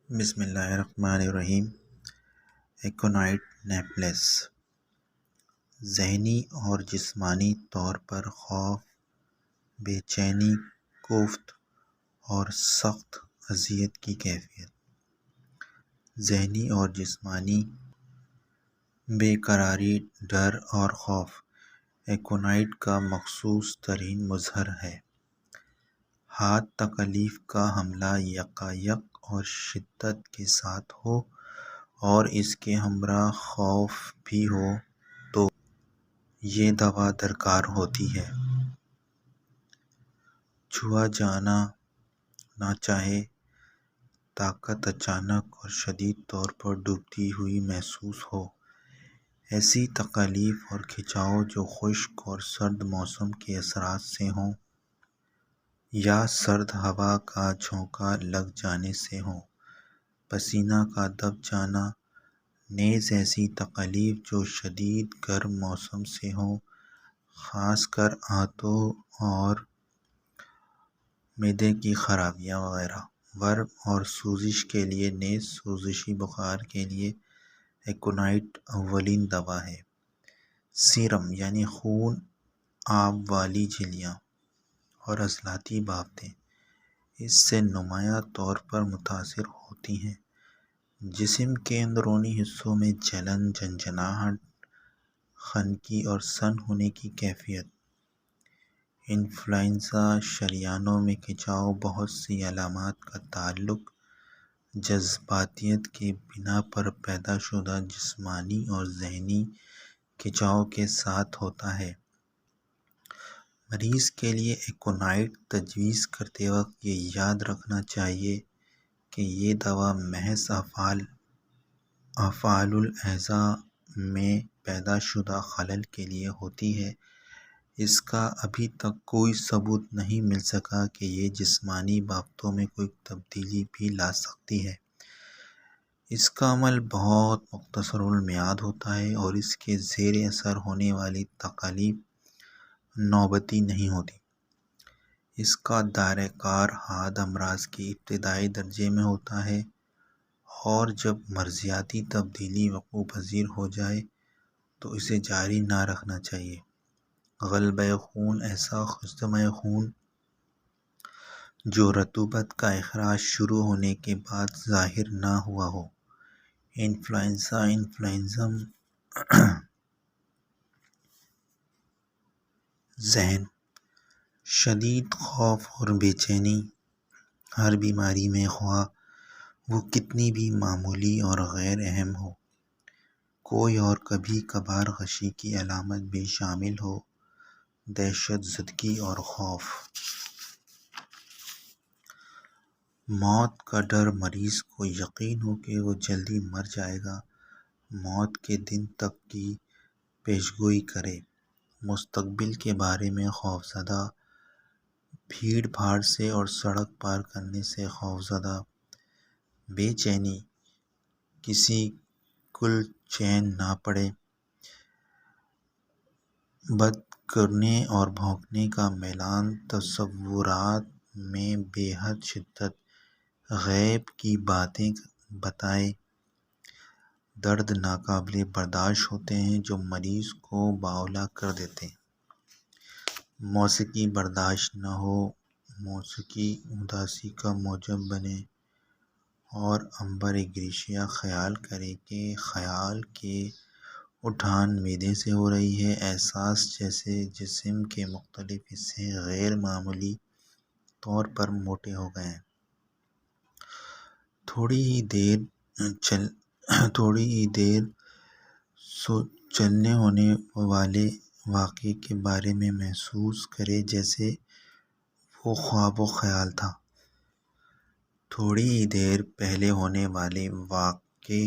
بسم اللہ الرحمن الرحیم۔ ایکونائٹ نیپلس ذہنی اور جسمانی طور پر خوف، بے چینی، کوفت اور سخت اذیت کی کیفیت۔ ذہنی اور جسمانی بے قراری، ڈر اور خوف ایکونائٹ کا مخصوص ترین مظہر ہے۔ ہاتھ تکلیف کا حملہ یکایک اور شدت کے ساتھ ہو اور اس کے ہمراہ خوف بھی ہو تو یہ دوا درکار ہوتی ہے۔ چھوا جانا نہ چاہے، طاقت اچانک اور شدید طور پر ڈوبتی ہوئی محسوس ہو، ایسی تکلیف اور کھنچاؤ جو خشک اور سرد موسم کے اثرات سے ہوں یا سرد ہوا کا جھونکا لگ جانے سے ہوں، پسینہ کا دب جانا، نیز ایسی تکلیف جو شدید گرم موسم سے ہوں، خاص کر آنتوں اور معدے کی خرابیاں وغیرہ۔ ورم اور سوزش کے لیے نیز سوزشی بخار کے لیے ایکونائٹ اولین دوا ہے۔ سیرم یعنی خون آب والی جھلیاں اور عضلاتی بابتیں اس سے نمایاں طور پر متاثر ہوتی ہیں۔ جسم کے اندرونی حصوں میں جلن، جھنجھناہٹ، خنکی اور سن ہونے کی کیفیت۔ انفلوئنزا شریانوں میں کھنچاؤ۔ بہت سی علامات کا تعلق جذباتیت کی بنا پر پیدا شدہ جسمانی اور ذہنی کھنچاؤ کے ساتھ ہوتا ہے۔ مریض کے لیے ایکونائٹ تجویز کرتے وقت یہ یاد رکھنا چاہیے کہ یہ دوا محض افعال الاعضاء میں پیدا شدہ خلل کے لیے ہوتی ہے۔ اس کا ابھی تک کوئی ثبوت نہیں مل سکا کہ یہ جسمانی بابتوں میں کوئی تبدیلی بھی لا سکتی ہے۔ اس کا عمل بہت مختصر المیعاد ہوتا ہے اور اس کے زیر اثر ہونے والی تکلیف نوبتی نہیں ہوتی۔ اس کا دائرہ کار حاد امراض کے ابتدائی درجے میں ہوتا ہے اور جب مرضیاتی تبدیلی وقوع پذیر ہو جائے تو اسے جاری نہ رکھنا چاہیے۔ غلبہ خون ایسا خصمۂ خون جو رطوبت کا اخراج شروع ہونے کے بعد ظاہر نہ ہوا ہو۔ انفلوئنزا، انفلوئنزم، ذہن، شدید خوف اور بے چینی۔ ہر بیماری میں خواہ وہ کتنی بھی معمولی اور غیر اہم ہو، کوئی اور کبھی کبھار غشی کی علامت بھی شامل ہو۔ دہشت زدگی اور خوف، موت کا ڈر۔ مریض کو یقین ہو کہ وہ جلدی مر جائے گا، موت کے دن تک کی پیشگوئی کرے۔ مستقبل کے بارے میں خوفزدہ، بھیڑ بھاڑ سے اور سڑک پار کرنے سے خوفزدہ۔ بے چینی، کسی کل چین نہ پڑے، بد کرنے اور بھونکنے کا میلان، تصورات میں بے حد شدت، غیب کی باتیں بتائے۔ درد ناقابل برداشت ہوتے ہیں جو مریض کو باولا کر دیتے ہیں۔ موسیقی برداشت نہ ہو، موسیقی اداسی کا موجب بنے اور امبر گریشیا خیال کرے کہ خیال کے اٹھان معدے سے ہو رہی ہے۔ احساس جیسے جسم کے مختلف حصے غیر معمولی طور پر موٹے ہو گئے ہیں۔ تھوڑی ہی دیر چلنے ہونے والے واقعے کے بارے میں محسوس کرے جیسے وہ خواب و خیال تھا۔ تھوڑی ہی دیر پہلے ہونے والے واقعے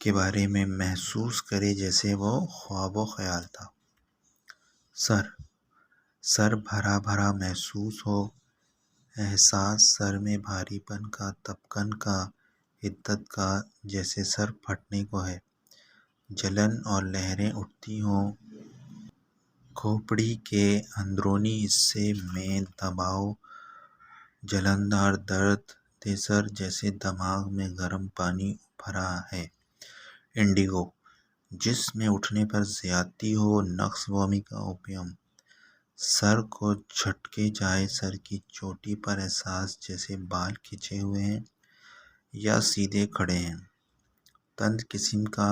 کے بارے میں محسوس کرے جیسے وہ خواب و خیال تھا۔ سر بھرا بھرا محسوس ہو، احساس سر میں بھاری پن کا، تپکن کا، حدت کا جیسے سر پھٹنے کو ہے۔ جلن اور لہریں اٹھتی ہوں۔ کھوپڑی کے اندرونی حصے میں دباؤ، جلندار درد، تیسر جیسے دماغ میں گرم پانی بھرا ہے۔ انڈیگو، جسم میں اٹھنے پر زیادتی ہو، نقص وہمی کا اوپیم، سر کو جھٹکے جائے، سر کی چوٹی پر احساس جیسے بال کھنچے ہوئے ہیں یا سیدھے کھڑے ہیں، تند قسم کا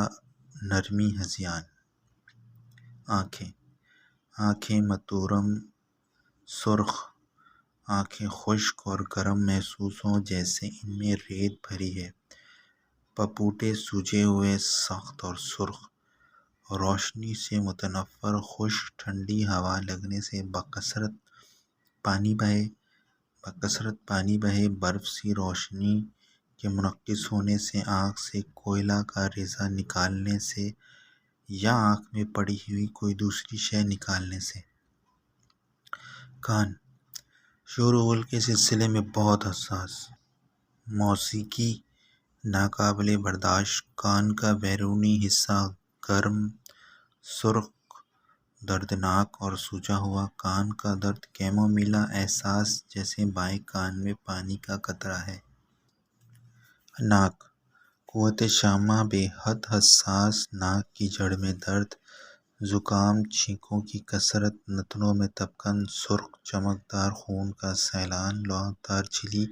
نرمی ہذیان۔ آنکھیں، آنکھیں متورم سرخ، آنکھیں خشک اور گرم محسوس ہوں جیسے ان میں ریت بھری ہے، پپوٹے سوجے ہوئے، سخت اور سرخ، روشنی سے متنفر، خشک، ٹھنڈی ہوا لگنے سے بکثرت پانی بہے، برف سی روشنی کے منعکس ہونے سے، آنکھ سے کوئلہ کا ریزہ نکالنے سے یا آنکھ میں پڑی ہوئی کوئی دوسری شے نکالنے سے۔ کان، شور و غل کے سلسلے میں بہت حساس، موسیقی ناقابل برداشت، کان کا بیرونی حصہ گرم، سرخ، دردناک اور سوجا ہوا، کان کا درد کیمومیلا احساس جیسے بائیں کان میں پانی کا قطرہ ہے۔ ناک، قوت شامہ بے حد حساس، ناک کی جڑ میں درد، زکام، چھینکوں کی کثرت، نتنوں میں تپکن، سرخ چمکدار خون کا سیلان، لوہتار جھلی،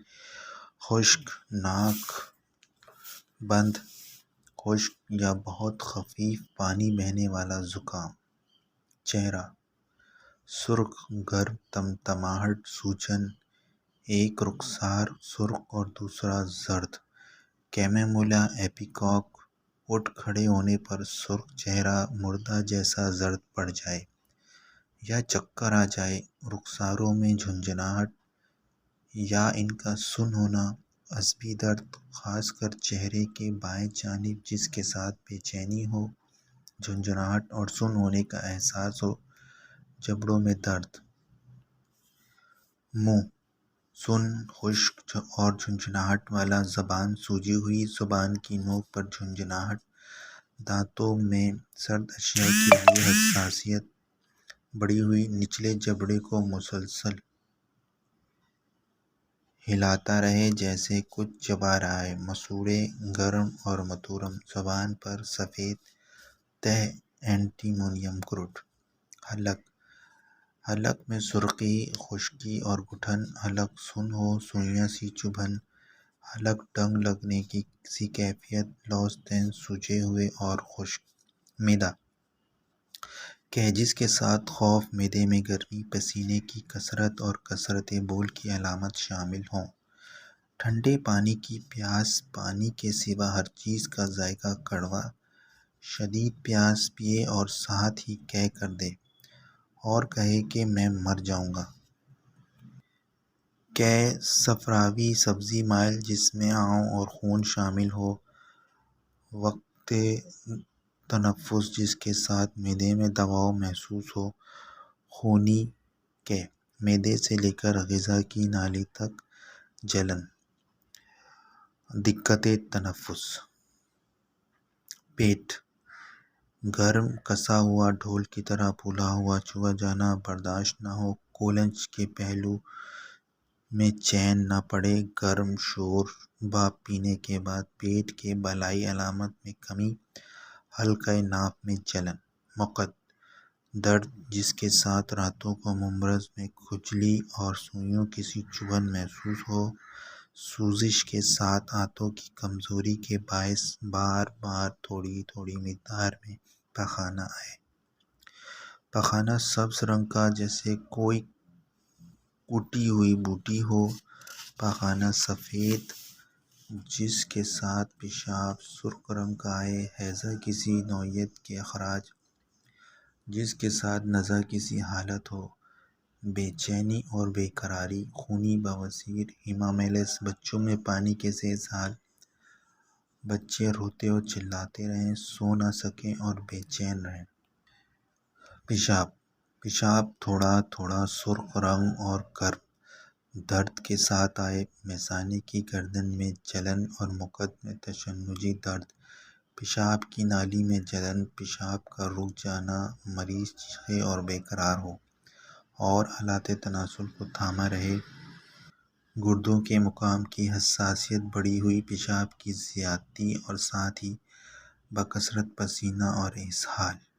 خشک، ناک بند، خشک یا بہت خفیف پانی بہنے والا زکام۔ چہرہ، سرخ، گرم، تمتماہٹ، سوجن، ایک رخسار سرخ اور دوسرا زرد، کیمومیلا ایپیکاک، اٹھ کھڑے ہونے پر سرخ چہرہ مردہ جیسا زرد پڑ جائے یا چکر آ جائے، رخساروں میں جھنجھناہٹ یا ان کا سن ہونا، عصبی درد، خاص کر چہرے کے بائیں جانب جس کے ساتھ بے چینی ہو، جھنجھناہٹ اور سن ہونے کا احساس ہو، جبڑوں میں درد۔ منہ، سن، خشک اور جھنجھناہٹ والا، زبان سوجی ہوئی، زبان کی نوک پر جھنجھناہٹ، دانتوں میں سرد اشیاء کے لیے حساسیت بڑھی ہوئی، نچلے جبڑے کو مسلسل ہلاتا رہے جیسے کچھ چبا رہا ہے، مسوڑھے گرم اور متورم، زبان پر سفید تہ، اینٹیمونیم کروٹ۔ حلق، حلق میں سرخی، خشکی اور گٹھن، حلق سن ہو، سوئیاں سی چبھن، حلق ڈنگ لگنے کی سی کیفیت، لوز تین سوجے ہوئے اور خشک۔ معدہ، کیجز کے ساتھ خوف، معدے میں گرمی، پسینے کی کثرت اور کثرت بول کی علامات شامل ہوں۔ ٹھنڈے پانی کی پیاس، پانی کے سوا ہر چیز کا ذائقہ کڑوا، شدید پیاس پیے اور ساتھ ہی کہہ کر دے اور کہے کہ میں مر جاؤں گا۔ صفراوی سبزی مائل جس میں آؤں اور خون شامل ہو، وقت تنفس جس کے ساتھ معدے میں دباؤ محسوس ہو، خونی معدے سے لے کر غذا کی نالی تک جلن، دقت تنفس۔ پیٹ، گرم، کسا ہوا، ڈھول کی طرح پھولا ہوا، چبھا جانا برداشت نہ ہو، کولنج کے پہلو میں چین نہ پڑے، گرم، شوربا پینے کے بعد پیٹ کے بالائی علامات میں کمی، حلقۂ ناف میں جلن۔ مقعد، درد جس کے ساتھ راتوں کو ممرض میں کھجلی اور سوئیوں کی سی چبھن محسوس ہو، سوزش کے ساتھ آنتوں کی کمزوری کے باعث بار بار تھوڑی تھوڑی مقدار میں پخانہ آئے۔ پخانہ سبز رنگ کا جیسے کوئی کٹی ہوئی بوٹی ہو، پخانہ سفید جس کے ساتھ پیشاب سرخ رنگ کا آئے، ہیضہ کسی نوعیت کے اخراج جس کے ساتھ نزا کسی حالت ہو، بے چینی اور بے قراری، خونی بواسیر، ہیمامیلس، بچوں میں پانی کے تیز حال، بچے روتے اور چلاتے رہیں، سو نہ سکیں اور بے چین رہیں۔ پیشاب، پیشاب تھوڑا تھوڑا سرخ رنگ اور گرم، درد کے ساتھ آئے، مثانے کی گردن میں جلن اور مقعد میں تشنجی درد، پیشاب کی نالی میں جلن، پیشاب کا رک جانا، مریض چیخے اور بے قرار ہو اور آلات تناسل کو تھاما رہے، گردوں کے مقام کی حساسیت، بڑھی ہوئی پیشاب کی زیادتی اور ساتھ ہی بکثرت پسینہ اور اسہال۔